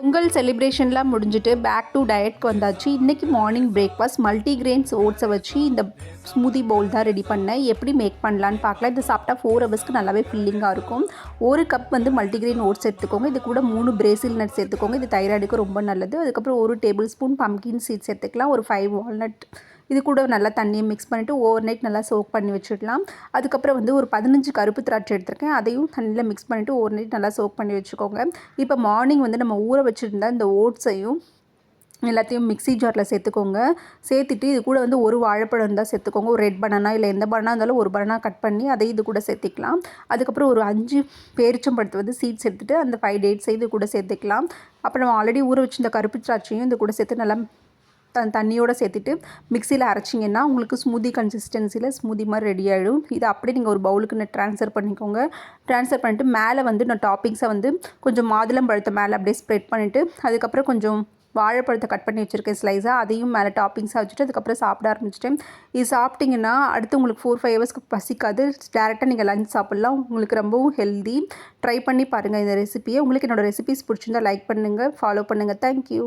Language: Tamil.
பொங்கல் செலிப்ரேஷன்லாம் முடிஞ்சுட்டு பேக் டு டயட்க்கு வந்தாச்சு. இன்றைக்கி மார்னிங் பிரேக்ஃபாஸ்ட் மல்டிகிரெயின்ஸ் ஓட்ஸை வச்சு இந்த ஸ்மூதி பவுல் தான் ரெடி பண்ணேன். எப்படி மேக் பண்ணலான்னு பார்க்கலாம். இது சாப்பிட்டா 4 ஹவர்ஸ்க்கு நல்லாவே ஃபில்லிங்காக இருக்கும். 1 கப் வந்து மல்டிகிரெயின் ஓட்ஸ் எடுத்துக்கோங்க. இது கூட 3 பிரேசில் நட்ஸ் எடுத்துக்கோங்க. இது தைராய்டுக்கு ரொம்ப நல்லது. அதுக்கப்புறம் 1 டேபிள் ஸ்பூன் பம்கின் சீட்ஸ் எடுத்துக்கலாம். ஒரு 5 வால்நட். இது கூட நல்லா தண்ணியை மிக்ஸ் பண்ணிவிட்டு ஓவர் நைட் நல்லா சோக் பண்ணி வச்சுடலாம். அதுக்கப்புறம் வந்து ஒரு 15 கருப்பு திராட்சை எடுத்திருக்கேன். அதையும் தண்ணியில் மிக்ஸ் பண்ணிவிட்டு ஓவர் நைட் நல்லா சோக் பண்ணி வச்சுக்கோங்க. இப்போ மார்னிங் வந்து நம்ம ஊற வச்சுருந்தா இந்த ஓட்ஸையும் எல்லாத்தையும் மிக்ஸி ஜாரில் சேர்த்துக்கோங்க. சேர்த்துட்டு இது கூட வந்து ஒரு வாழைப்பழம் இருந்தால் சேர்த்துக்கோங்க. ஒரு ரெட் பனானா இல்லை எந்த பனானா இருந்தாலும் ஒரு பனானா கட் பண்ணி அதை இது கூட சேர்த்துக்கலாம். அதுக்கப்புறம் ஒரு 5 பேரிச்சம்பழத்தை வந்து சீட்ஸ் எடுத்துகிட்டு அந்த 5 டேட்ஸை இது கூட சேர்த்துக்கலாம். அப்புறம் நம்ம ஆல்ரெடி ஊற வச்சுருந்த கருப்பு திராட்சையும் இது கூட சேர்த்து நல்லா தண்ணியோடு சேர்த்துட்டு மிக்சியில் அரைச்சிங்கன்னா உங்களுக்கு ஸ்மூதி கன்சிஸ்டன்சியில் ஸ்மூதி மாதிரி ரெடி ஆகிடும். இதை அப்படியே நீங்கள் ஒரு பவுலுக்கு ட்ரான்ஸ்ஃபர் பண்ணிக்கோங்க. ட்ரான்ஸ்ஃபர் பண்ணிவிட்டு மேலே வந்து நான் டாப்பிங்ஸை வந்து கொஞ்சம் மாதுளம் பழத்தை மேலே அப்படியே ஸ்ப்ரெட் பண்ணிவிட்டு அதுக்கப்புறம் கொஞ்சம் வாழைப்பழத்தை கட் பண்ணி வச்சுருக்கேன் ஸ்லைஸாக, அதையும் மேலே டாப்பிங்ஸாக வச்சுட்டு அதுக்கப்புறம் சாப்பிட ஆரம்பிச்சிட்டேன். இது சாப்பிட்டிங்கன்னா அடுத்து உங்களுக்கு 4-5 ஹவர்ஸ்க்கு பசிக்காது. டேரெக்டாக நீங்கள் லஞ்ச் சாப்பிட்லாம். உங்களுக்கு ரொம்பவும் ஹெல்தி. ட்ரை பண்ணி பாருங்கள் இந்த ரெசிபியை. உங்களுக்கு என்னோடய ரெசிபிஸ் பிடிச்சிருந்தால் லைக் பண்ணுங்கள், ஃபாலோ பண்ணுங்கள். தேங்க்யூ.